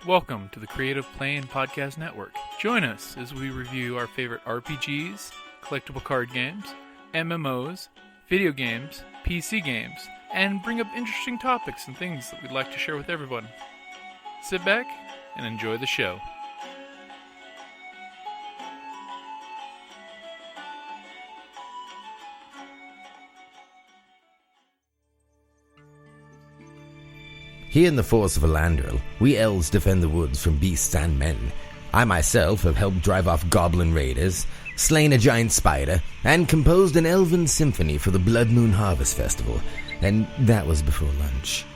Welcome to the Creative Playing Podcast Network. Join us as we review our favorite RPGs, collectible card games, MMOs, video games, PC games, and bring up interesting topics and things that we'd like to share with everyone. Sit back and enjoy the show. Here in the Force of Elandril, we elves defend the woods from beasts and men. I myself have helped drive off goblin raiders, slain a giant spider, and composed an elven symphony for the Blood Moon Harvest Festival, and that was before lunch.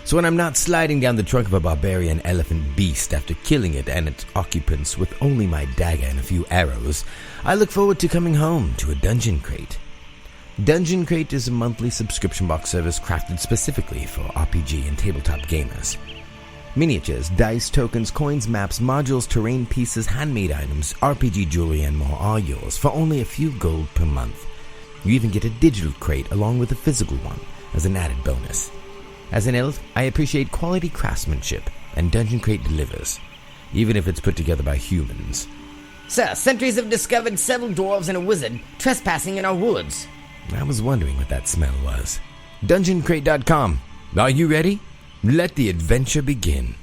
So when I'm not sliding down the trunk of a barbarian elephant beast after killing it and its occupants with only my dagger and a few arrows, I look forward to coming home to a Dungeon Crate. Dungeon Crate is a monthly subscription box service crafted specifically for RPG and tabletop gamers. Miniatures, dice, tokens, coins, maps, modules, terrain pieces, handmade items, RPG jewelry, and more are yours for only a few gold per month. You even get a digital crate along with a physical one as an added bonus. As an elf, I appreciate quality craftsmanship, and Dungeon Crate delivers, even if it's put together by humans. Sir, sentries have discovered several dwarves and a wizard trespassing in our woods. I was wondering what that smell was. DungeonCrate.com. Are you ready? Let the adventure begin.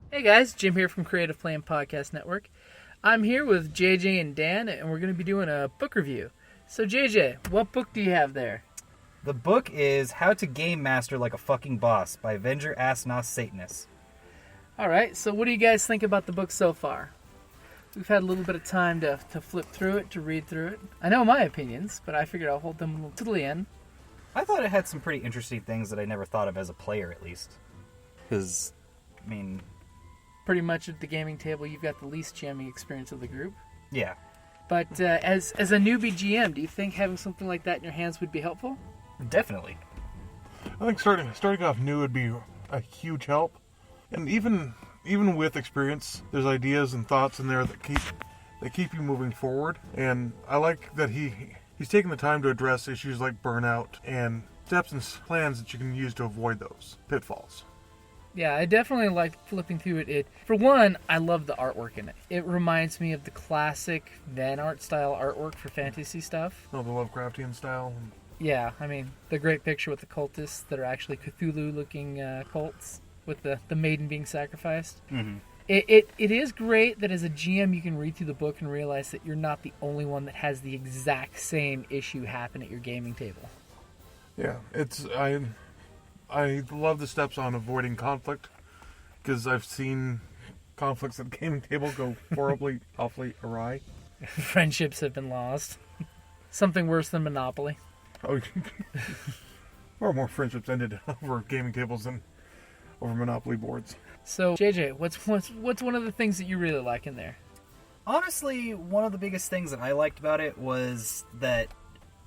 Hey guys, Jim here from Creative Playing Podcast Network. I'm here with JJ and Dan, and we're going to be doing a book review. So JJ, what book do you have there? The book is How to Game Master Like a Fucking Boss by Venger Asnos Satanus. Alright, so what do you guys think about the book so far? We've had a little bit of time to flip through it, to read through it. I know my opinions, but I figured I'll hold them to the end. I thought it had some pretty interesting things that I never thought of as a player, at least. Because, I mean... Pretty much at the gaming table, you've got the least jamming experience of the group. Yeah. But as a newbie GM, do you think having something like that in your hands would be helpful? Definitely. I think starting off new would be a huge help. And even with experience, there's ideas and thoughts in there that keep you moving forward. And I like that he's taking the time to address issues like burnout and steps and plans that you can use to avoid those pitfalls. Yeah, I definitely like flipping through it. For one, I love the artwork in it. It reminds me of the classic Van Art style artwork for fantasy stuff. Oh, the Lovecraftian style. Yeah, I mean, the great picture with the cultists that are actually Cthulhu-looking cults with the maiden being sacrificed. Mm-hmm. It is great that as a GM you can read through the book and realize that you're not the only one that has the exact same issue happen at your gaming table. Yeah, I love the steps on avoiding conflict, because I've seen conflicts at the gaming table go horribly, awfully awry. Friendships have been lost. Something worse than Monopoly. Oh, or more friendships ended over gaming tables than over Monopoly boards. So, JJ, what's one of the things that you really like in there? Honestly, one of the biggest things that I liked about it was that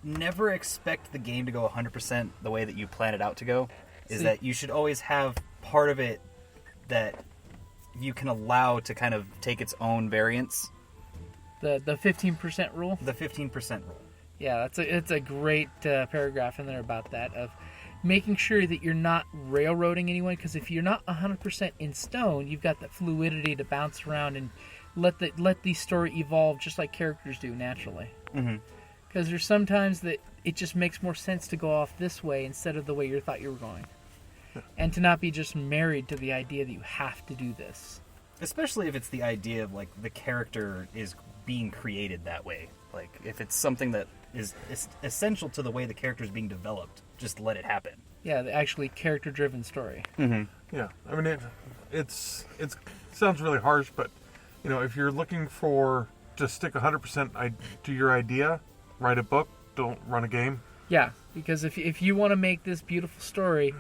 never expect the game to go 100% the way that you plan it out to go. That you should always have part of it that you can allow to kind of take its own variance. The 15% rule? The 15% rule. Yeah, it's a great paragraph in there about that, of making sure that you're not railroading anyone, because if you're not 100% in stone, you've got that fluidity to bounce around and let the story evolve just like characters do naturally. Mm-hmm. Because there's sometimes that it just makes more sense to go off this way instead of the way you thought you were going. And to not be just married to the idea that you have to do this. Especially if it's the idea of, like, the character is being created that way. Like, if it's something that is essential to the way the character is being developed, just let it happen. Yeah, the actually character-driven story. Mm-hmm. Yeah, I mean, it sounds really harsh, but, you know, if you're looking for to stick 100% to your idea, write a book, don't run a game. Yeah, because if you want to make this beautiful story,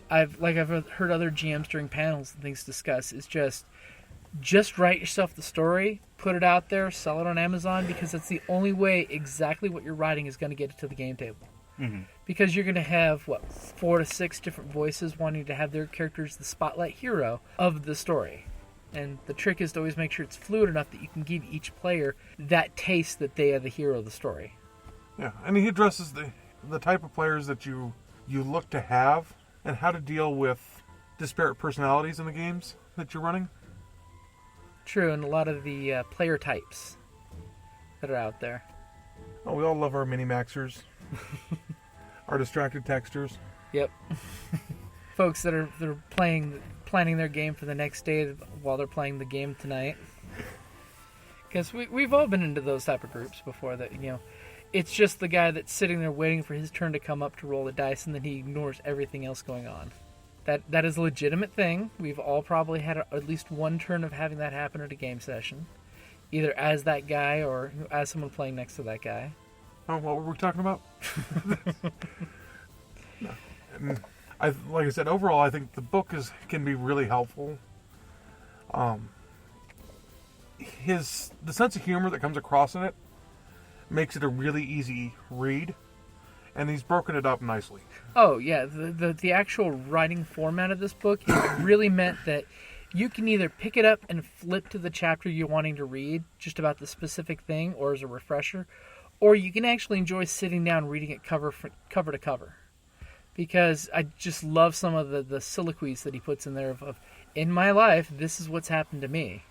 I've heard other GMs during panels and things discuss, is just write yourself the story, put it out there, sell it on Amazon, because that's the only way exactly what you're writing is going to get it to the game table. Mm-hmm. Because you're going to have, 4 to 6 different voices wanting to have their characters the spotlight hero of the story. And the trick is to always make sure it's fluid enough that you can give each player that taste that they are the hero of the story. Yeah, and he addresses the type of players that you look to have and how to deal with disparate personalities in the games that you're running. True, and a lot of the player types that are out there. Oh, we all love our mini-maxers. Our distracted texters. Yep. Folks that are planning their game for the next day while they're playing the game tonight. Because we've all been into those type of groups before that, it's just the guy that's sitting there waiting for his turn to come up to roll the dice, and then he ignores everything else going on. That is a legitimate thing. We've all probably had at least one turn of having that happen at a game session, either as that guy or as someone playing next to that guy. Oh, what were we talking about? No. Like I said, overall, I think the book can be really helpful. The sense of humor that comes across in it makes it a really easy read, and he's broken it up nicely. Oh yeah, the actual writing format of this book has really meant that you can either pick it up and flip to the chapter you're wanting to read, just about the specific thing, or as a refresher, or you can actually enjoy sitting down reading it cover to cover. Because I just love some of the soliloquies that he puts in there of, in my life, this is what's happened to me.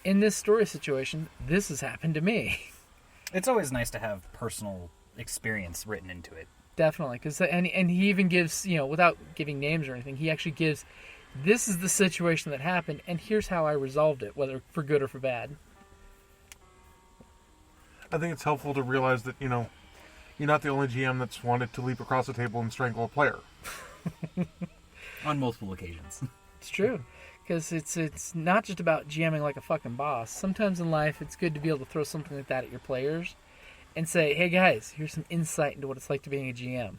In this story situation, this has happened to me. It's always nice to have personal experience written into it. Definitely, and he even gives, without giving names or anything, he actually gives, this is the situation that happened, and here's how I resolved it, whether for good or for bad. I think it's helpful to realize that, you're not the only GM that's wanted to leap across the table and strangle a player. On multiple occasions. It's true. Because it's not just about GMing like a fucking boss. Sometimes in life, it's good to be able to throw something like that at your players and say, hey guys, here's some insight into what it's like to being a GM.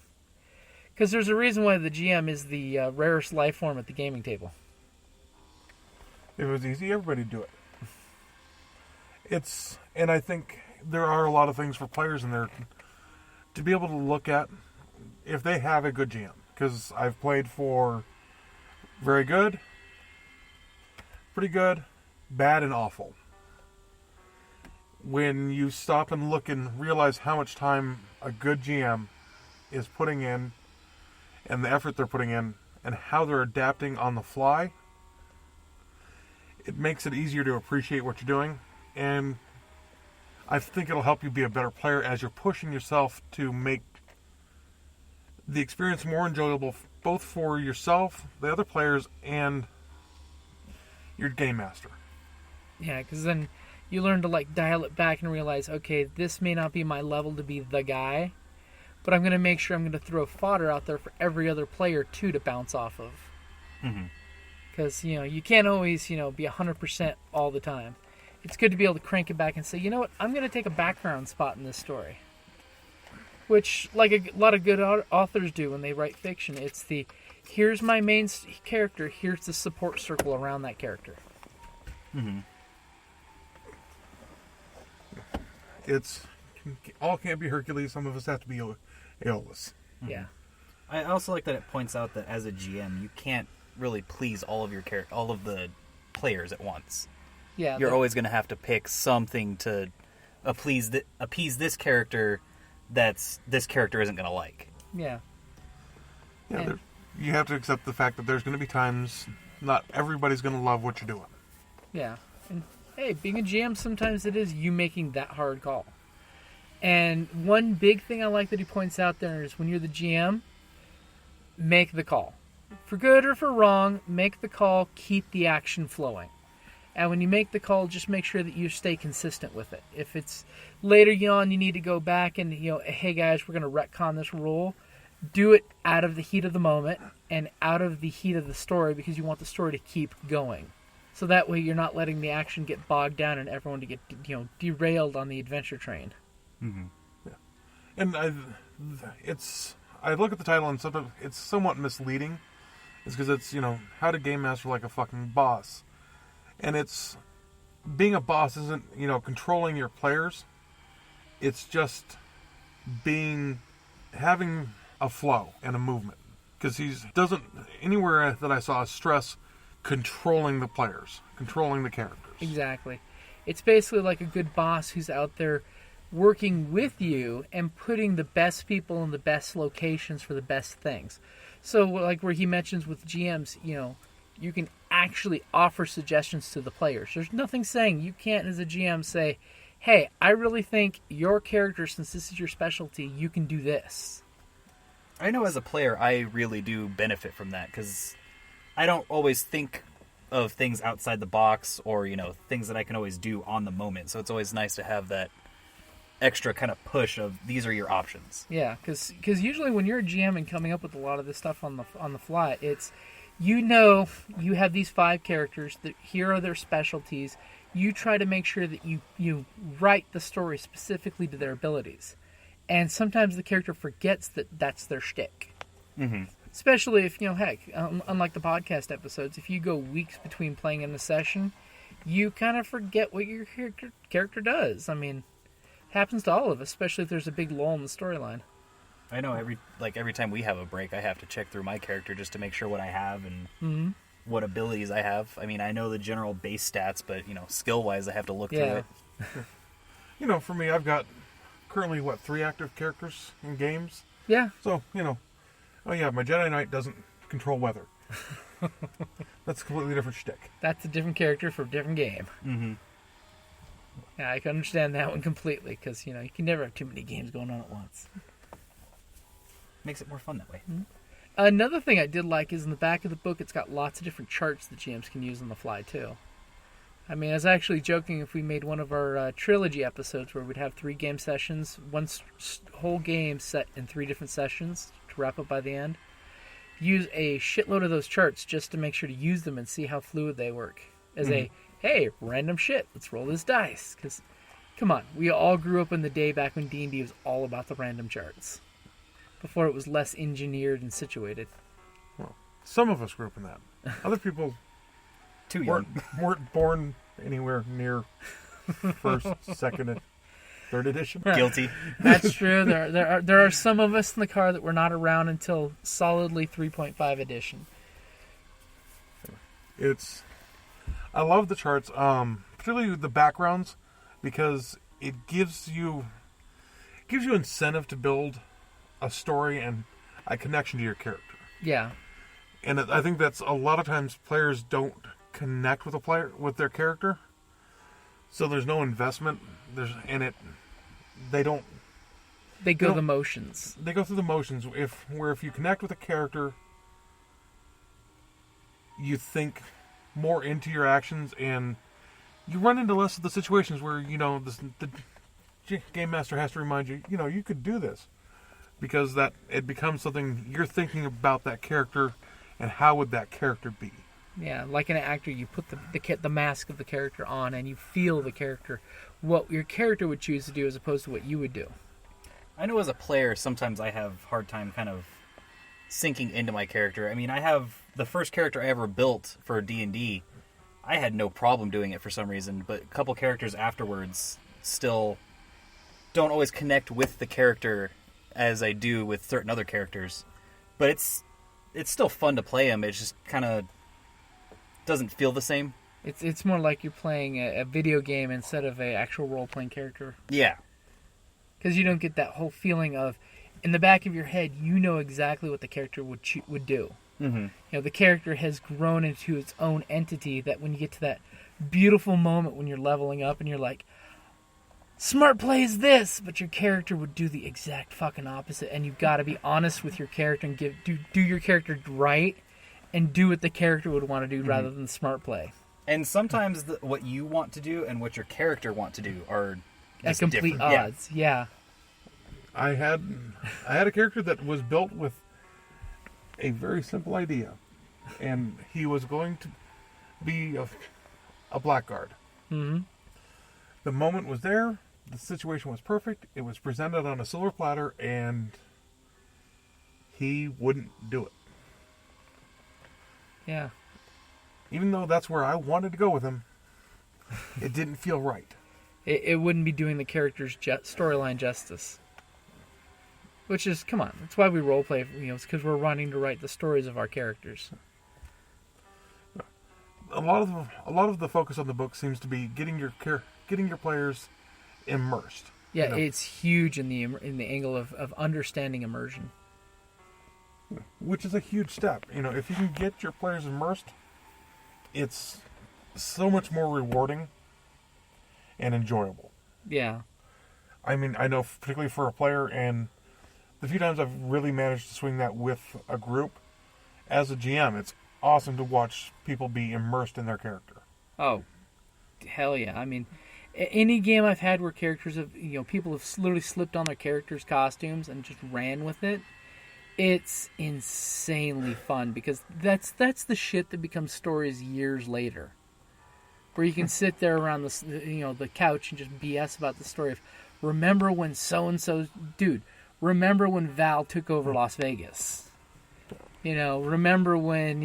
Because there's a reason why the GM is the rarest life form at the gaming table. If it was easy, everybody'd do it. And I think there are a lot of things for players in there to be able to look at if they have a good GM. Because I've played for very good, pretty good, bad, and awful. When you stop and look and realize how much time a good GM is putting in and the effort they're putting in and how they're adapting on the fly, it makes it easier to appreciate what you're doing, and I think it'll help you be a better player as you're pushing yourself to make the experience more enjoyable both for yourself, the other players, and your game master. Yeah, because then you learn to dial it back and realize, okay, this may not be my level to be the guy, but I'm going to make sure I'm going to throw fodder out there for every other player too to bounce off of. Because you can't always be 100% all the time. It's good to be able to crank it back and say, you know what, I'm going to take a background spot in this story. Which, like a lot of good authors do when they write fiction, it's here's my main character, here's the support circle around that character. It's all can't be Hercules. Some of us have to be Aeolus. Yeah. I also like that it points out that as a GM, you can't really please all of the players at once. Yeah. You're always going to have to pick something to appease this character that's this character isn't going to like. Yeah. Yeah, you have to accept the fact that there's going to be times not everybody's going to love what you're doing. Yeah. And hey, being a GM, sometimes it is you making that hard call. And one big thing I like that he points out there is when you're the GM, make the call. For good or for wrong, make the call, keep the action flowing. And when you make the call, just make sure that you stay consistent with it. If it's later on you need to go back and, hey guys, we're going to retcon this rule, do it out of the heat of the moment and out of the heat of the story because you want the story to keep going. So that way you're not letting the action get bogged down and everyone to get derailed on the adventure train. Yeah. And I look at the title and sometimes it's somewhat misleading. It's because it's, how to game master like a fucking boss. And it's, being a boss isn't, controlling your players. It's just having a flow and a movement. Because he doesn't, anywhere that I saw, stress controlling the players, controlling the characters. Exactly. It's basically like a good boss who's out there working with you and putting the best people in the best locations for the best things. So, like where he mentions with GMs, you can actually offer suggestions to the players. There's nothing saying you can't, as a GM, say, hey, I really think your character, since this is your specialty, you can do this. I know as a player, I really do benefit from that, because I don't always think of things outside the box or, things that I can always do on the moment. So it's always nice to have that extra kind of push of these are your options. Yeah, because usually when you're a GM and coming up with a lot of this stuff on the fly, it's, you have these 5 characters, that here are their specialties. You try to make sure that you write the story specifically to their abilities. And sometimes the character forgets that that's their shtick. Mm-hmm. Especially if, unlike the podcast episodes, if you go weeks between playing in a session, you kind of forget what your character does. I mean, it happens to all of us, especially if there's a big lull in the storyline. I know every time we have a break, I have to check through my character just to make sure what I have and what abilities I have. I mean, I know the general base stats, but, skill-wise, I have to look through it. For me, I've got currently, 3 active characters in games? Yeah. So, my Jedi Knight doesn't control weather. That's a completely different shtick. That's a different character for a different game. Mm-hmm. Yeah, I can understand that one completely, because, you can never have too many games going on at once. Makes it more fun that way. Mm-hmm. Another thing I did like is in the back of the book, it's got lots of different charts that GMs can use on the fly, too. I mean, I was actually joking if we made one of our trilogy episodes where we'd have 3 game sessions, one whole game set in 3 different sessions to wrap up by the end. Use a shitload of those charts just to make sure to use them and see how fluid they work. As hey, random shit, let's roll this dice. Because, come on, we all grew up in the day back when D&D was all about the random charts. Before it was less engineered and situated. Well, some of us grew up in that. Other people Too young. weren't born anywhere near first, second, and third edition. Guilty. That's true. There are some of us in the car that were not around until solidly 3.5 edition. I love the charts, particularly the backgrounds, because it gives you incentive to build a story and a connection to your character. Yeah. And I think that's a lot of times players don't connect with their character, so there's no investment. They go the motions. They go through the motions. If you connect with a character, you think more into your actions, and you run into less of the situations where the game master has to remind you, you could do this, because that it becomes something you're thinking about that character and how would that character be. Yeah, like an actor, you put the mask of the character on, and you feel the character, what your character would choose to do as opposed to what you would do. I know as a player, sometimes I have a hard time kind of sinking into my character. I mean, I have the first character I ever built for D&D. I had no problem doing it for some reason, but a couple characters afterwards still don't always connect with the character as I do with certain other characters. But it's still fun to play them. It just kind of doesn't feel the same. It's more like you're playing a video game instead of an actual role-playing character. Yeah. Because you don't get that whole feeling of, in the back of your head, you know exactly what the character would do. Mm-hmm. The character has grown into its own entity that when you get to that beautiful moment when you're leveling up and you're like, smart play is this, but your character would do the exact fucking opposite, and you've got to be honest with your character and do your character right and do what the character would want to do rather than smart play. And sometimes what you want to do and what your character want to do are at complete different. odds. Yeah. I had a character that was built with a very simple idea, and he was going to be a blackguard. Mm-hmm. The moment was there. The situation was perfect. It was presented on a silver platter, and he wouldn't do it. Yeah. Even though that's where I wanted to go with him, it didn't feel right. It wouldn't be doing the character's storyline justice. Which is, come on, that's why we roleplay. It's because we're wanting to write the stories of our characters. A lot of the focus on the book seems to be getting your players immersed. Yeah, You know? it's huge in the angle of understanding immersion. Which is a huge step. You know, if you can get your players immersed, it's so much more rewarding and enjoyable. Yeah. I mean, I know particularly for a player, and the few times I've really managed to swing that with a group, as a GM, it's awesome to watch people be immersed in their character. Oh, hell yeah. I mean, any game I've had where characters have, people have literally slipped on their characters' costumes and just ran with it, it's insanely fun because that's the shit that becomes stories years later. Where you can sit there around the couch and just BS about the story of, remember when so-and-so, dude, remember when Val took over Las Vegas? Remember when,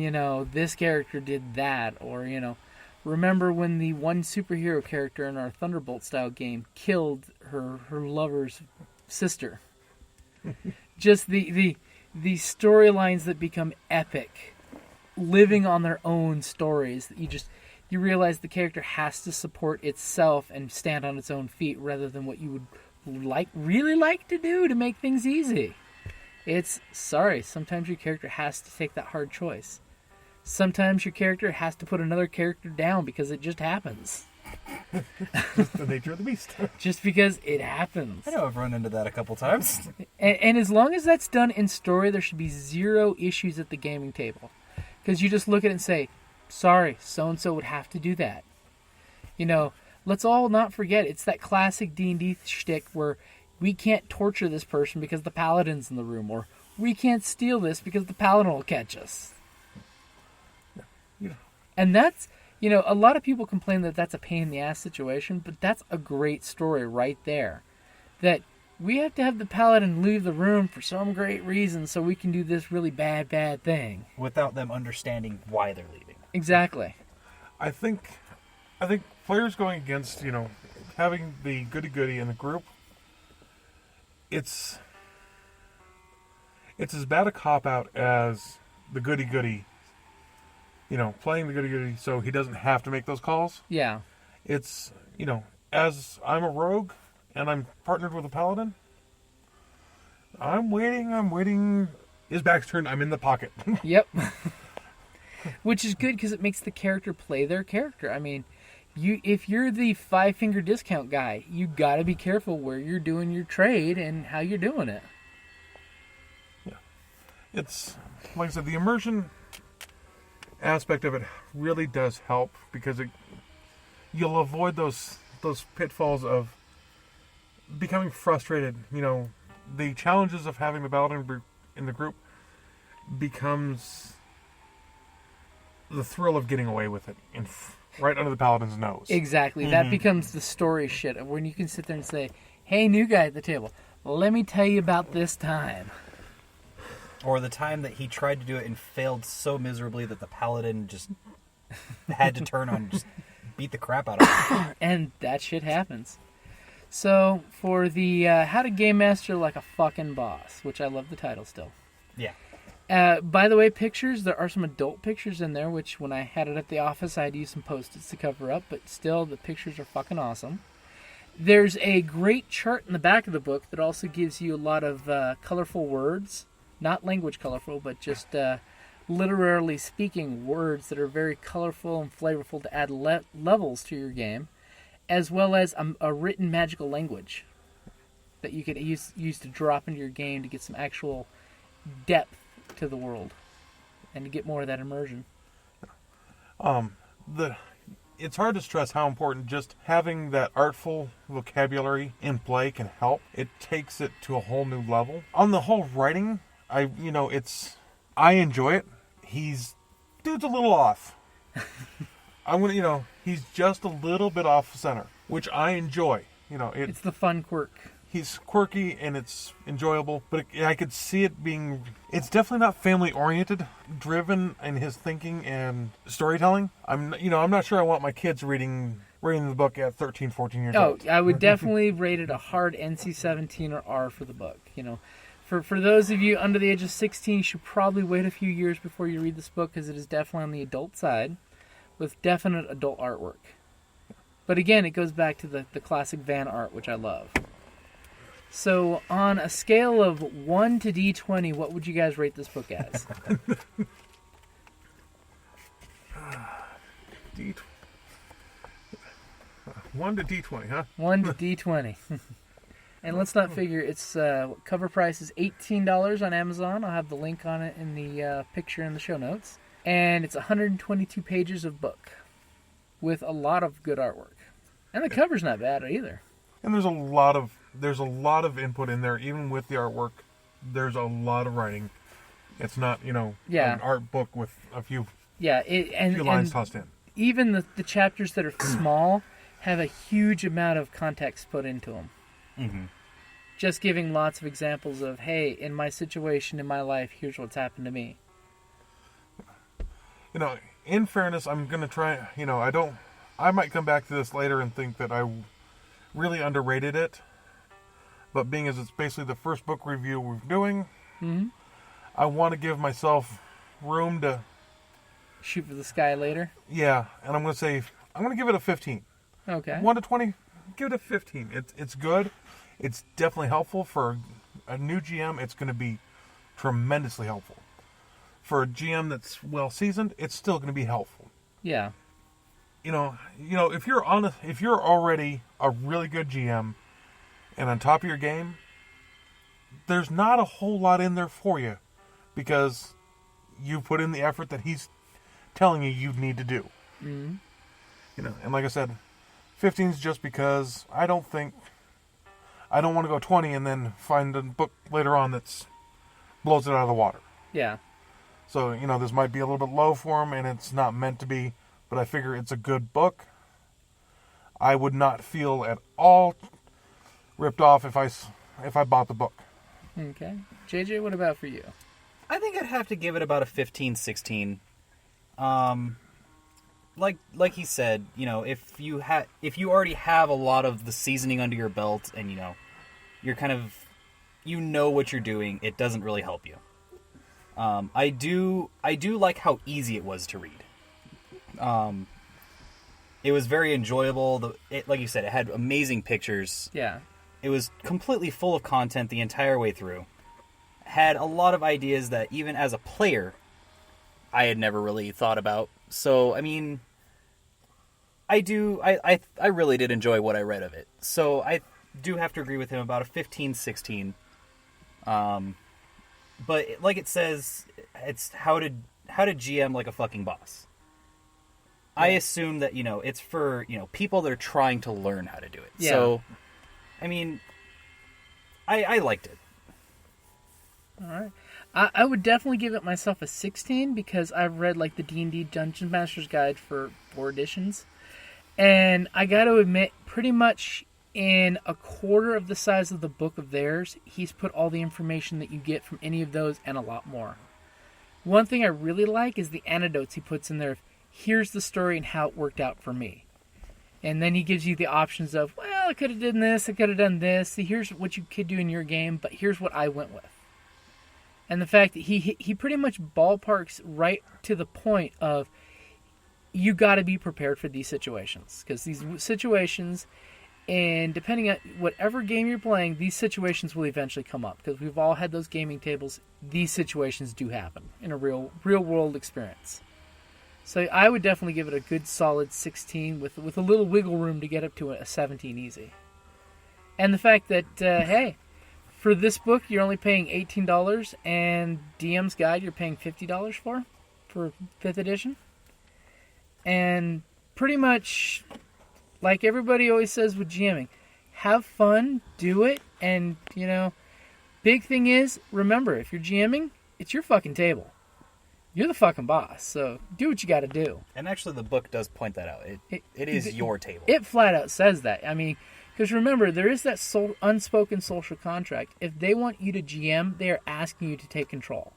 this character did that, or, remember when the one superhero character in our Thunderbolt style game killed her lover's sister. Just the storylines that become epic, living on their own stories, that you realize the character has to support itself and stand on its own feet rather than what you would really like to do to make things easy. Sometimes your character has to take that hard choice. Sometimes your character has to put another character down because it just happens. Just the nature of the beast. Just because it happens. I know I've run into that a couple times. And as long as that's done in story, there should be zero issues at the gaming table. Because you just look at it and say, sorry, so-and-so would have to do that. Let's all not forget, it's that classic D&D shtick where we can't torture this person because the paladin's in the room, or we can't steal this because the paladin will catch us. Yeah. And that's, a lot of people complain that that's a pain in the ass situation, but that's a great story right there. That we have to have the paladin leave the room for some great reason so we can do this really bad thing. Without them understanding why they're leaving. Exactly. I think players going against, having the goody-goody in the group, it's as bad a cop-out as the goody-goody, playing the goody-goody so he doesn't have to make those calls. Yeah. It's, as I'm a rogue and I'm partnered with a paladin, I'm waiting. His back's turned, I'm in the pocket. Yep. Which is good because it makes the character play their character. I mean, if you're the 5-finger discount guy, you got to be careful where you're doing your trade and how you're doing it. Yeah. It's, like I said, the immersion aspect of it really does help because you'll avoid those pitfalls of becoming frustrated. The challenges of having the paladin in the group becomes the thrill of getting away with it right under the paladin's nose. Exactly. That becomes the story shit when you can sit there and say, hey, new guy at the table, let me tell you about this time. Or the time that he tried to do it and failed so miserably that the paladin just had to turn on and just beat the crap out of him. And that shit happens. So, for the How to Game Master Like a Fucking Boss, which I love the title still. Yeah. By the way, pictures, there are some adult pictures in there, which when I had it at the office, I had to use some Post-its to cover up, but still, the pictures are fucking awesome. There's a great chart in the back of the book that also gives you a lot of colorful words. Not language colorful, but just literally speaking words that are very colorful and flavorful to add levels to your game, as well as a written magical language that you could use to drop into your game to get some actual depth to the world and to get more of that immersion. It's hard to stress how important just having that artful vocabulary in play can help. It takes it to a whole new level. On the whole writing, I enjoy it. Dude's a little off. He's just a little bit off center, which I enjoy. It's the fun quirk. He's quirky and it's enjoyable, but I could see it being. It's definitely not family-oriented, driven in his thinking and storytelling. I'm not sure I want my kids reading the book at 13, 14 years old. Oh, I would definitely rate it a hard NC-17 or R for the book. For those of you under the age of 16, you should probably wait a few years before you read this book because it is definitely on the adult side, with definite adult artwork. But again, it goes back to the classic Van art, which I love. So, on a scale of 1 to D20, what would you guys rate this book as? D 1 to D20, huh? 1 to D20. And let's not figure, its cover price is $18 on Amazon. I'll have the link on it in the picture in the show notes. And it's 122 pages of book with a lot of good artwork. And the cover's not bad either. And there's a lot of input in there, even with the artwork. There's a lot of writing. It's not, Yeah. an art book with a few few lines tossed in. Even the chapters that are small have a huge amount of context put into them. Mm-hmm. Just giving lots of examples of, hey, in my situation, in my life, here's what's happened to me. In fairness, I'm going to try, I might come back to this later and think that I really underrated it. But being as it's basically the first book review we're doing, I want to give myself room to shoot for the sky later. Yeah, and I'm going to give it a 15. Okay. 1 to 20, give it a 15. It's good. It's definitely helpful for a new GM. It's going to be tremendously helpful. For a GM that's well seasoned, it's still going to be helpful. Yeah. If you're already a really good GM and on top of your game, there's not a whole lot in there for you because you put in the effort that he's telling you need to do. Mm-hmm. And like I said, 15 is just because I don't want to go 20 and then find a book later on that's blows it out of the water. Yeah. So, this might be a little bit low for him and it's not meant to be, but I figure it's a good book. I would not feel at all ripped off if I bought the book. Okay. JJ, what about for you? I think I'd have to give it about a 15, 16. Like he said, if you already have a lot of the seasoning under your belt and you're kind of what you're doing, it doesn't really help you. I do like how easy it was to read. It was very enjoyable. Like you said, it had amazing pictures. Yeah. It was completely full of content the entire way through. Had a lot of ideas that even as a player, I had never really thought about. So, I mean, I really did enjoy what I read of it. So I do have to agree with him about a 15, 16. But like it says, it's how to GM like a fucking boss. I assume that, it's for, people that are trying to learn how to do it. Yeah. So, I mean, I liked it. All right. I would definitely give it myself a 16 because I've read like the D&D Dungeon Master's Guide for 4 editions. And I got to admit, pretty much in a quarter of the size of the book of theirs, he's put all the information that you get from any of those and a lot more. One thing I really like is the anecdotes he puts in there. Here's the story and how it worked out for me. And then he gives you the options of, well, I could have done this, I could have done this. See, here's what you could do in your game, but here's what I went with. And the fact that he pretty much ballparks right to the point of you got to be prepared for these situations. Because these situations, and depending on whatever game you're playing, these situations will eventually come up. Because we've all had those gaming tables. These situations do happen in a real world experience. So I would definitely give it a good solid 16 with a little wiggle room to get up to a 17 easy. And the fact that, hey, for this book you're only paying $18 and DM's Guide you're paying $50 for 5th edition. And pretty much like everybody always says with GMing, have fun, do it, and, big thing is, remember, if you're GMing, it's your fucking table. You're the fucking boss, so do what you got to do. And actually, the book does point that out. It is your table. It flat out says that. I mean, because remember, there is that unspoken social contract. If they want you to GM, they are asking you to take control.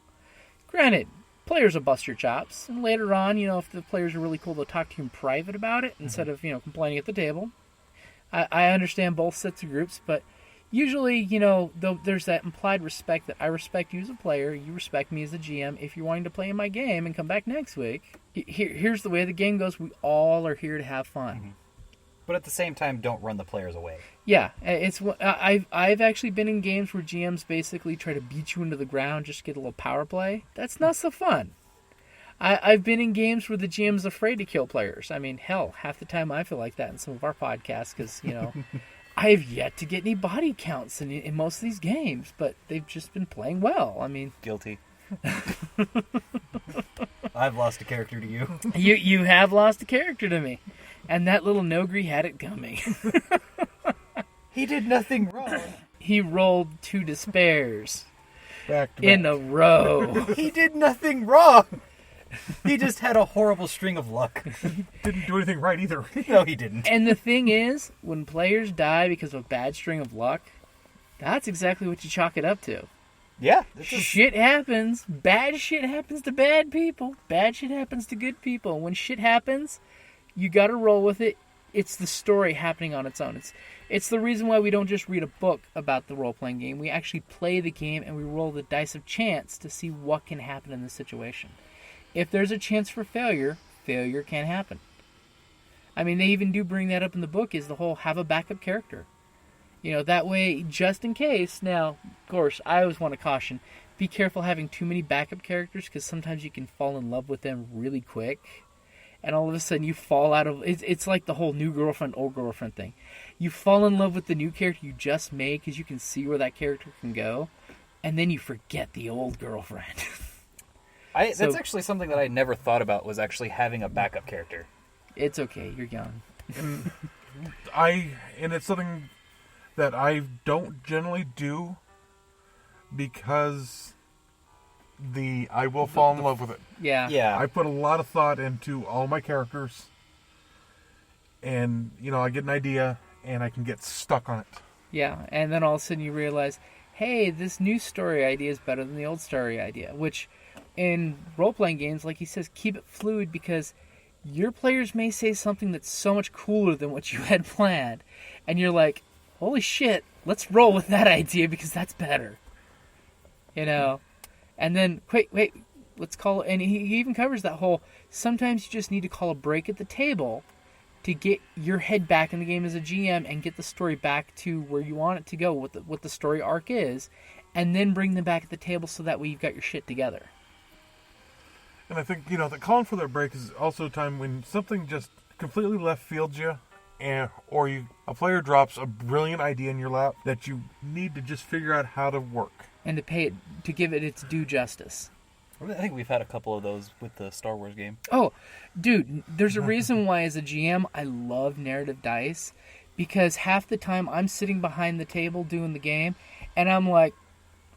Granted, players will bust your chops, and later on, if the players are really cool, they'll talk to you in private about it instead of, complaining at the table. I understand both sets of groups, but usually, there's that implied respect that I respect you as a player, you respect me as a GM. If you're wanting to play in my game and come back next week, here's the way the game goes. We all are here to have fun. But at the same time, don't run the players away. Yeah, I've actually been in games where GMs basically try to beat you into the ground just to get a little power play. That's not so fun. I've been in games where the GM's afraid to kill players. I mean, hell, half the time I feel like that in some of our podcasts because, I've yet to get any body counts in most of these games, but they've just been playing well. I mean... Guilty. I've lost a character to you. You have lost a character to me. And that little Nogri had it coming. He did nothing wrong. He rolled 2 despairs Back to in back. a row. He did nothing wrong. He just had a horrible string of luck. Didn't do anything right either. No, he didn't. And the thing is, when players die because of a bad string of luck, that's exactly what you chalk it up to. Yeah. Shit happens. Bad shit happens to bad people. Bad shit happens to good people. When shit happens, you got to roll with it. It's the story happening on its own. It's the reason why we don't just read a book about the role-playing game. We actually play the game and we roll the dice of chance to see what can happen in the situation. If there's a chance for failure, failure can happen. I mean, they even do bring that up in the book, is the whole have a backup character. That way, just in case. Now, of course, I always want to caution, be careful having too many backup characters, because sometimes you can fall in love with them really quick. And all of a sudden you fall out of... It's like the whole new girlfriend, old girlfriend thing. You fall in love with the new character you just made because you can see where that character can go. And then you forget the old girlfriend. That's actually something that I never thought about, was actually having a backup character. It's okay, you're young. And it's something that I don't generally do because I will fall in love with it. Yeah. Yeah. I put a lot of thought into all my characters, and I get an idea and I can get stuck on it. Yeah, and then all of a sudden you realize, hey, this new story idea is better than the old story idea, which in role-playing games, like he says, keep it fluid, because your players may say something that's so much cooler than what you had planned, and you're like, holy shit, let's roll with that idea because that's better. And then, wait, let's call it, and he even covers that whole, sometimes you just need to call a break at the table to get your head back in the game as a GM and get the story back to where you want it to go, what the story arc is, and then bring them back at the table so that way you've got your shit together. And I think, that calling for that break is also a time when something just completely left fields you, or a player drops a brilliant idea in your lap that you need to just figure out how to work. And to give it its due justice. I think we've had a couple of those with the Star Wars game. Oh, dude, there's a reason why as a GM I love narrative dice, because half the time I'm sitting behind the table doing the game, and I'm like,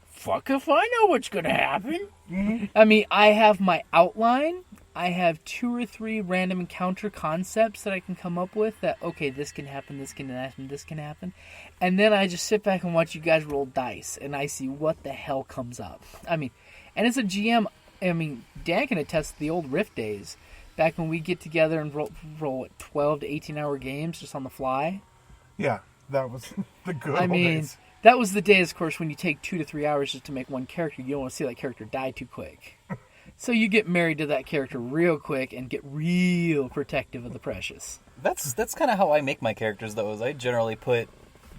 fuck if I know what's going to happen. Mm-hmm. I mean, I have my outline. I have 2 or 3 random encounter concepts that I can come up with that, okay, this can happen, this can happen, this can happen. And then I just sit back and watch you guys roll dice, and I see what the hell comes up. I mean, and as a GM, Dan can attest to the old Rift days, back when we get together and roll 12 to 18-hour games just on the fly. Yeah, that was the good old days. That was the days, of course, when you take 2 to 3 hours just to make one character. You don't want to see that character die too quick. So you get married to that character real quick and get real protective of the precious. That's kind of how I make my characters, though, is I generally put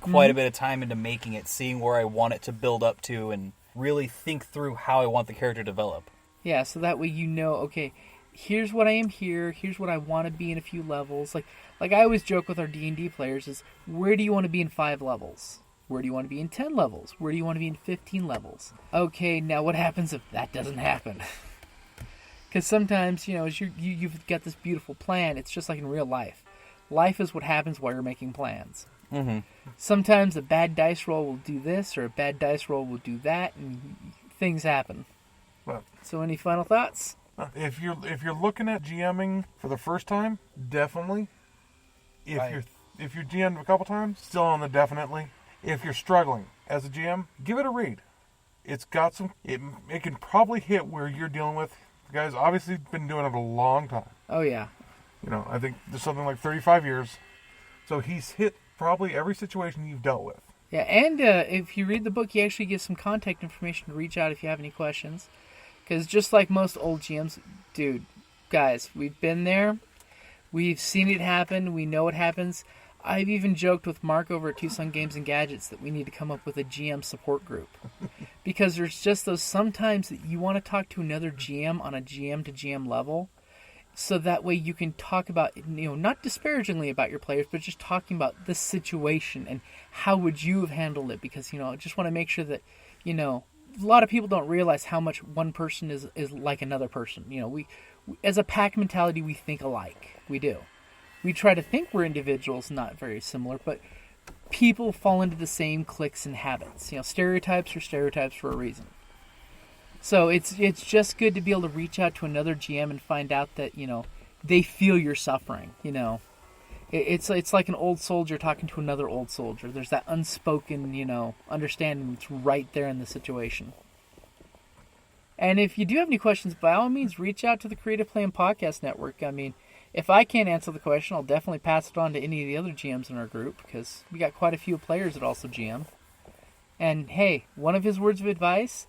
quite a bit of time into making it, seeing where I want it to build up to, and really think through how I want the character to develop. Yeah, so that way okay, here's what I am here, here's what I want to be in a few levels. Like I always joke with our D&D players is, where do you want to be in 5 levels? Where do you want to be in 10 levels? Where do you want to be in 15 levels? Okay, now what happens if that doesn't happen? Because sometimes, as you've got this beautiful plan, it's just like in real life. Life is what happens while you're making plans. Mm-hmm. Sometimes a bad dice roll will do this, or a bad dice roll will do that, and things happen. Well, so any final thoughts? If you're looking at GMing for the first time, definitely. If you're GM'd a couple times, still on the definitely. If you're struggling as a GM, give it a read. It's got some... It can probably hit where you're dealing with. The guy's obviously been doing it a long time. Oh, yeah. I think there's something like 35 years. So he's hit probably every situation you've dealt with. Yeah, and if you read the book, he actually gives some contact information to reach out if you have any questions. Because just like most old GMs, dude, guys, we've been there. We've seen it happen. We know it happens. I've even joked with Mark over at Tucson Games and Gadgets that we need to come up with a GM support group. Because there's just those sometimes that you want to talk to another GM on a GM to GM level. So that way you can talk about, not disparagingly about your players, but just talking about the situation and how would you have handled it. Because, I just want to make sure that, a lot of people don't realize how much one person is like another person. We as a pack mentality, we think alike. We do. We try to think we're individuals, not very similar, but people fall into the same cliques and habits. Stereotypes are stereotypes for a reason. So it's just good to be able to reach out to another GM and find out that, they feel your suffering, It's like an old soldier talking to another old soldier. There's that unspoken, understanding that's right there in the situation. And if you do have any questions, by all means, reach out to the Creative Playing Podcast Network. I mean, if I can't answer the question, I'll definitely pass it on to any of the other GMs in our group, because we got quite a few players that also GM. And hey, one of his words of advice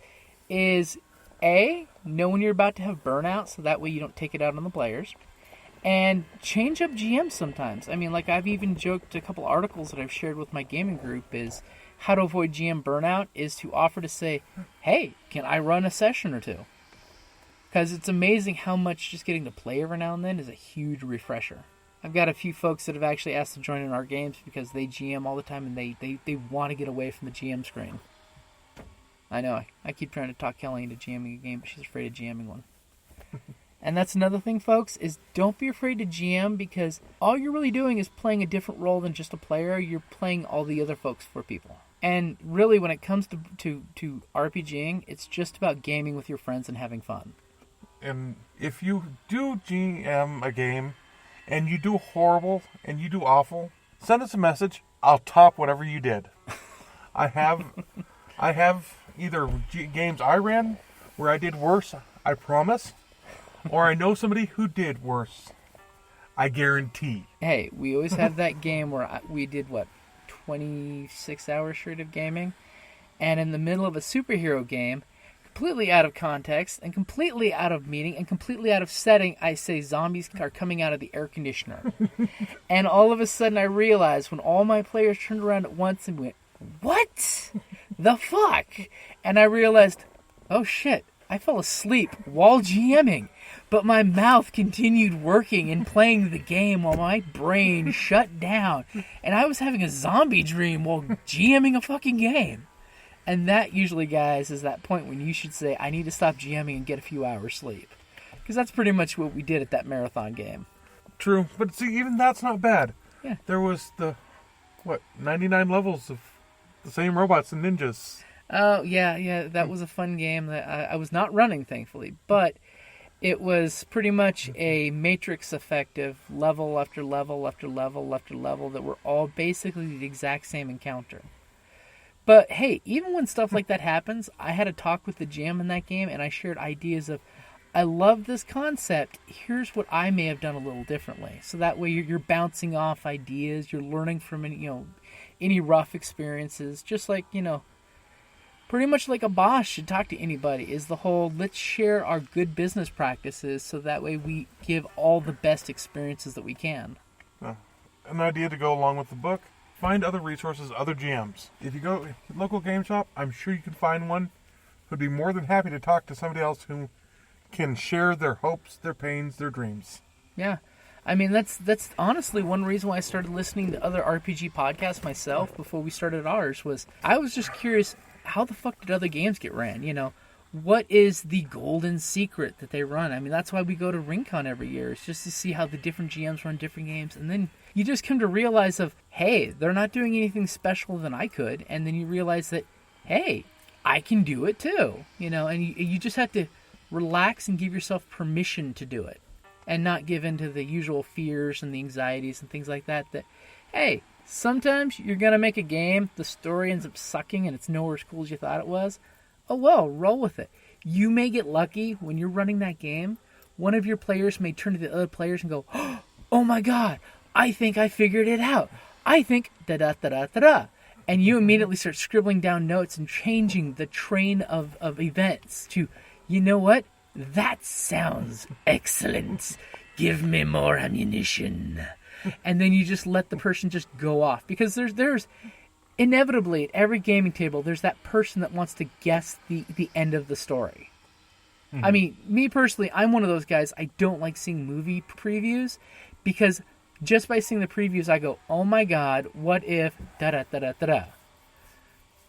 is know when you're about to have burnout, so that way you don't take it out on the players. And change up GMs sometimes. I mean, like I've even joked a couple articles that I've shared with my gaming group is how to avoid GM burnout is to offer to say, hey, can I run a session or two? Because it's amazing how much just getting to play every now and then is a huge refresher. I've got a few folks that have actually asked to join in our games because they GM all the time and they want to get away from the GM screen. I know, I keep trying to talk Kelly into GMing a game, but she's afraid of GMing one. And that's another thing, folks, is don't be afraid to GM, because all you're really doing is playing a different role than just a player. You're playing all the other folks for people. And really, when it comes to RPGing, it's just about gaming with your friends and having fun. And if you do GM a game, and you do horrible, and you do awful, send us a message. I'll top whatever you did. I have either games I ran where I did worse, I promise, or I know somebody who did worse. I guarantee. Hey, we always have that game where we did, 26 hours straight of gaming, and in the middle of a superhero game, completely out of context, and completely out of meaning, and completely out of setting, I say zombies are coming out of the air conditioner. And all of a sudden I realized when all my players turned around at once and went, what the fuck? And I realized, oh shit, I fell asleep while GMing, but my mouth continued working and playing the game while my brain shut down. And I was having a zombie dream while GMing a fucking game. And that usually, guys, is that point when you should say, I need to stop GMing and get a few hours sleep. Because that's pretty much what we did at that marathon game. True, but see, even that's not bad. Yeah. There was 99 levels of the same robots and ninjas. Oh, yeah, that was a fun game that I was not running, thankfully, but it was pretty much a Matrix effect of level after level after level after level that were all basically the exact same encounter. But hey, even when stuff like that happens, I had a talk with the GM in that game, and I shared ideas of, I love this concept, here's what I may have done a little differently. So that way you're bouncing off ideas, you're learning from any rough experiences, just like, pretty much like a boss should talk to anybody, is the whole let's share our good business practices so that way we give all the best experiences that we can. An idea to go along with the book, find other resources, other GMs. If you go to a local game shop, I'm sure you can find one who'd be more than happy to talk to somebody else who can share their hopes, their pains, their dreams. Yeah. I mean, that's honestly one reason why I started listening to other RPG podcasts myself before we started ours, was I was just curious, how the fuck did other games get ran? What is the golden secret that they run? I mean, that's why we go to RingCon every year. It's just to see how the different GMs run different games. And then you just come to realize of, hey, they're not doing anything special than I could. And then you realize that, hey, I can do it too. And you just have to relax and give yourself permission to do it. And not give in to the usual fears and the anxieties and things like that. That, hey, sometimes you're going to make a game, the story ends up sucking and it's nowhere as cool as you thought it was. Oh well, roll with it. You may get lucky when you're running that game. One of your players may turn to the other players and go, oh my god, I think I figured it out. I think da-da-da-da-da-da. And you immediately start scribbling down notes and changing the train of events to, you know what? That sounds excellent. give me more ammunition. And then you just let the person just go off. Because there's inevitably at every gaming table, there's that person that wants to guess the end of the story. Mm-hmm. I mean, me personally, I'm one of those guys, I don't like seeing movie previews because just by seeing the previews, I go, oh my god, what if da-da-da-da-da-da.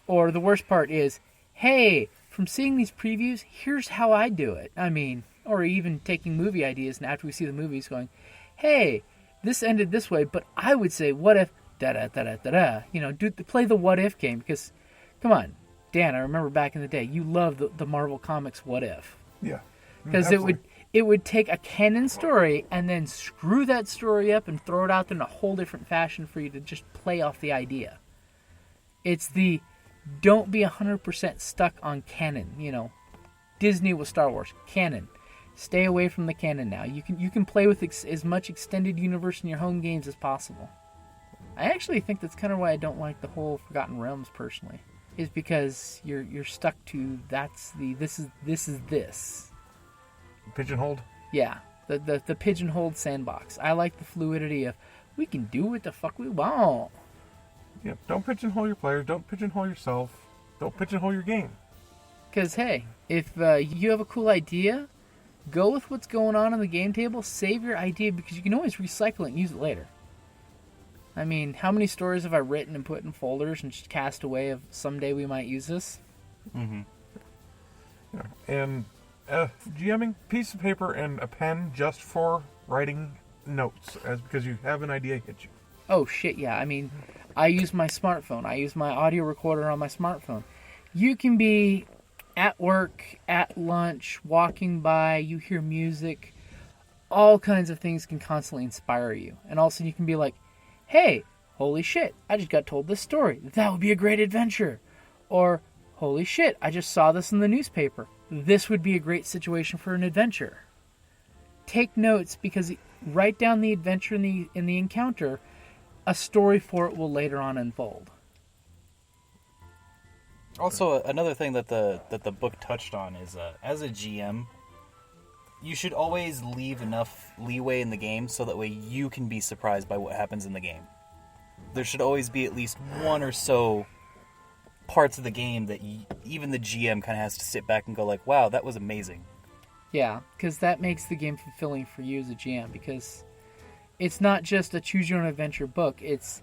Or the worst part is, hey, from seeing these previews, here's how I do it. I mean, or even taking movie ideas and after we see the movies going, hey, this ended this way, but I would say, what if da-da-da-da-da-da. You know, play the what if game because, come on, Dan, I remember back in the day, you loved the Marvel Comics what if. Yeah. Because it would take a canon story and then screw that story up and throw it out there in a whole different fashion for you to just play off the idea. It's the don't be 100% stuck on canon. You know, Disney with Star Wars, canon. Stay away from the canon now. You can play with as much extended universe in your home games as possible. I actually think that's kind of why I don't like the whole Forgotten Realms personally. Is because you're stuck to this is this. Pigeonholed? Yeah. The pigeonholed sandbox. I like the fluidity of we can do what the fuck we want. Yeah, don't pigeonhole your players, don't pigeonhole yourself, don't pigeonhole your game. Because, hey, if you have a cool idea, go with what's going on the game table, save your idea because you can always recycle it and use it later. I mean, how many stories have I written and put in folders and just cast away of someday we might use this? Mm-hmm. Yeah. And GMing, piece of paper and a pen just for writing notes, because you have an idea hit you. Oh, shit, yeah. I mean, I use my smartphone. I use my audio recorder on my smartphone. You can be at work, at lunch, walking by, you hear music. All kinds of things can constantly inspire you. And also you can be like, hey, holy shit, I just got told this story. That would be a great adventure. Or, holy shit, I just saw this in the newspaper. This would be a great situation for an adventure. Take notes because write down the adventure in the encounter. A story for it will later on unfold. Also, another thing that the book touched on is, as a GM, you should always leave enough leeway in the game so that way you can be surprised by what happens in the game. There should always be at least one or so parts of the game that even the GM kind of has to sit back and go like, wow, that was amazing. Yeah, because that makes the game fulfilling for you as a GM, because it's not just a choose-your-own-adventure book. It's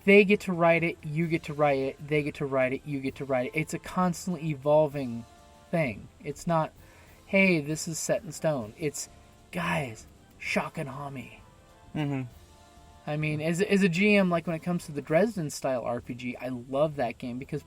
they get to write it, you get to write it, they get to write it, you get to write it. It's a constantly evolving thing. It's not, hey, this is set in stone. It's, guys, shock and homie. Mm-hmm. I mean, as a GM, like when it comes to the Dresden-style RPG, I love that game because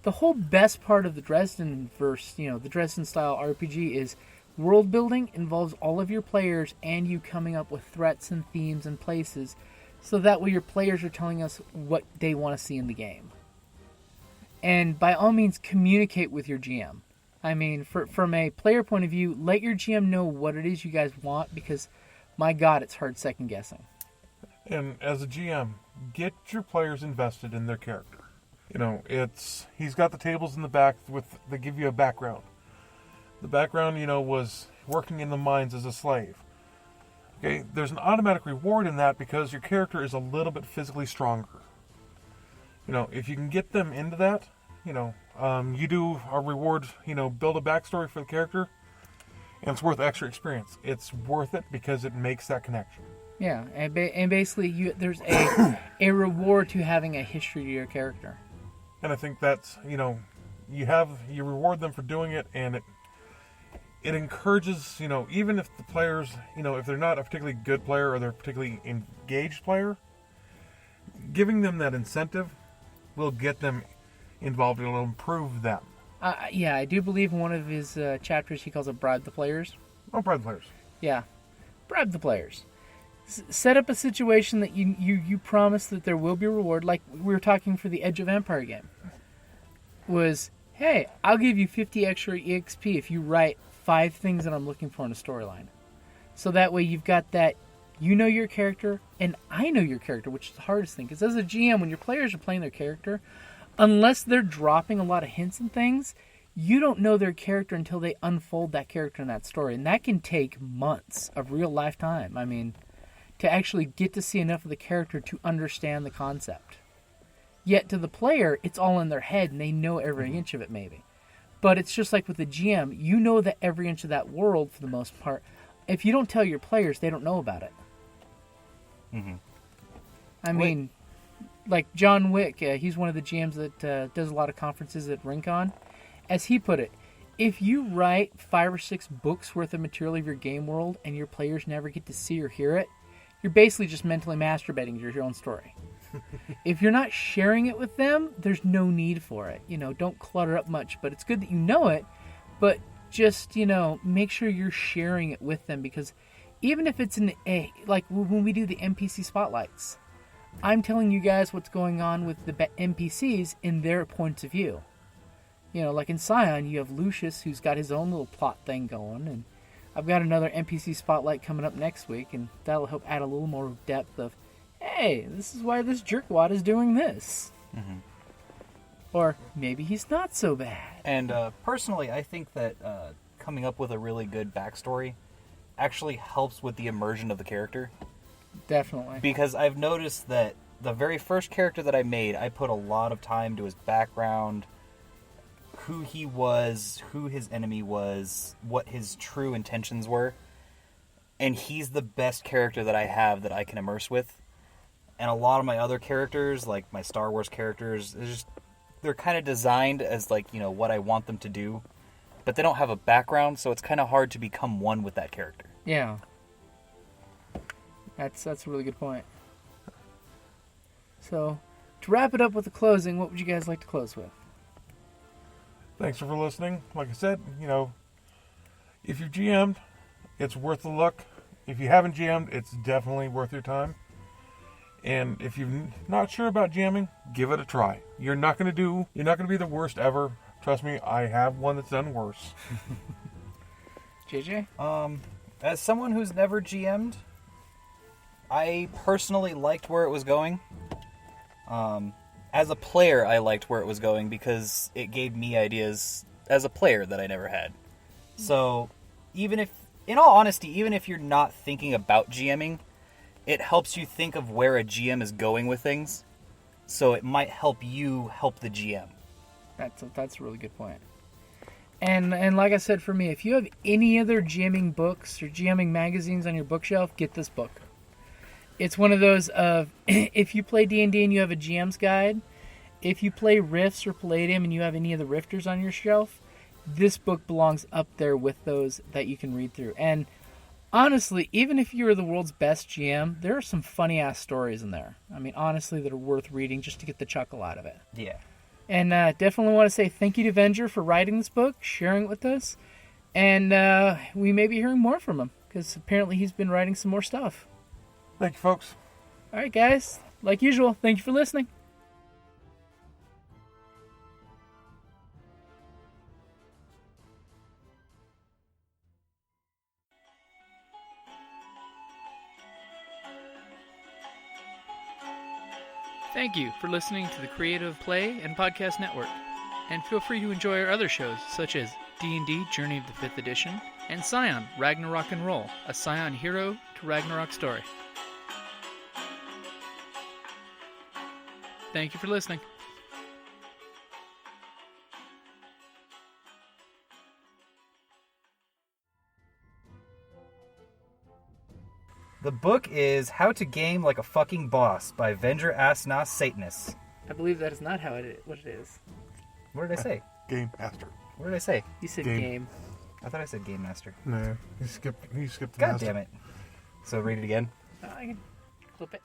the whole best part of the Dresden-verse, the Dresden-style RPG is world building involves all of your players and you coming up with threats and themes and places, so that way your players are telling us what they want to see in the game. And by all means, communicate with your GM. I mean, from a player point of view, let your GM know what it is you guys want, because, my God, it's hard second-guessing. And as a GM, get your players invested in their character. He's got the tables in the back that give you a background. The background, was working in the mines as a slave. Okay, there's an automatic reward in that because your character is a little bit physically stronger. If you can get them into that, you do a reward, build a backstory for the character, and it's worth extra experience. It's worth it because it makes that connection. Yeah, and basically there's a reward to having a history to your character. And I think that's, you reward them for doing it, and it encourages, even if the players, if they're not a particularly good player or they're a particularly engaged player, giving them that incentive will get them involved. It will improve them. Yeah, I do believe in one of his chapters he calls it Bribe the Players. Oh, Bribe the Players. Yeah, bribe the players. Set up a situation that you promise that there will be a reward, like we were talking for the Edge of Empire game. Was, hey, I'll give you 50 extra EXP if you write 5 things that I'm looking for in a storyline. So that way you've got that, your character, and I know your character, which is the hardest thing. Because as a GM, when your players are playing their character, unless they're dropping a lot of hints and things, you don't know their character until they unfold that character in that story. And that can take months of real life time. I mean, to actually get to see enough of the character to understand the concept. Yet to the player, it's all in their head and they know every inch of it maybe. But it's just like with the GM, you know that every inch of that world for the most part. If you don't tell your players, they don't know about it. Mm-hmm. I mean, like John Wick, he's one of the GMs that does a lot of conferences at Rincon. As he put it, if you write 5 or 6 books worth of material of your game world and your players never get to see or hear it, you're basically just mentally masturbating to your own story. If you're not sharing it with them, there's no need for it. You know, don't clutter up much, but it's good that you know it, but just, you know, make sure you're sharing it with them, because even if it's like when we do the NPC spotlights, I'm telling you guys what's going on with the NPCs in their points of view. You know, like in Scion, you have Lucius, who's got his own little plot thing going, and I've got another NPC spotlight coming up next week, and that'll help add a little more depth of, hey, this is why this jerkwad is doing this. Mm-hmm. Or maybe he's not so bad. And personally, I think that coming up with a really good backstory actually helps with the immersion of the character. Definitely. Because I've noticed that the very first character that I made, I put a lot of time to his background, who he was, who his enemy was, what his true intentions were. And he's the best character that I have that I can immerse with. And a lot of my other characters, like my Star Wars characters, they're kind of designed as, like, you know, what I want them to do. But they don't have a background, so it's kind of hard to become one with that character. Yeah. That's a really good point. So, to wrap it up with the closing, what would you guys like to close with? Thanks for listening. Like I said, you know, if you've GM'd, it's worth the look. If you haven't GM'd, it's definitely worth your time. And if you're not sure about GMing, give it a try. You're not going to be the worst ever. Trust me, I have one that's done worse. JJ? As someone who's never GM'd, I personally liked where it was going. As a player, I liked where it was going because it gave me ideas as a player that I never had. So, in all honesty, even if you're not thinking about GMing, it helps you think of where a GM is going with things. So it might help you help the GM. That's a really good point. And like I said, for me, if you have any other GMing books or GMing magazines on your bookshelf, get this book. It's one of those of, if you play D&D and you have a GM's guide, if you play Rifts or Palladium and you have any of the Rifters on your shelf, this book belongs up there with those that you can read through. And honestly, even if you're the world's best GM, there are some funny-ass stories in there. I mean, honestly, that are worth reading just to get the chuckle out of it. Yeah. And definitely want to say thank you to Venger for writing this book, sharing it with us. And we may be hearing more from him, because apparently he's been writing some more stuff. Thank you, folks. All right, guys. Like usual, thank you for listening. Thank you for listening to the Creative Play and Podcast Network. And feel free to enjoy our other shows, such as D&D Journey of the 5th Edition and Scion Ragnarok and Roll, a Scion hero to Ragnarok story. Thank you for listening. The book is How to Game Like a Fucking Boss by Venger Asnas Satanus. I believe that is not what it is. What did I say? Game Master. What did I say? You said Game. game. I thought I said Game Master. No, he skipped the God master. damn it. So read it again. I can clip it.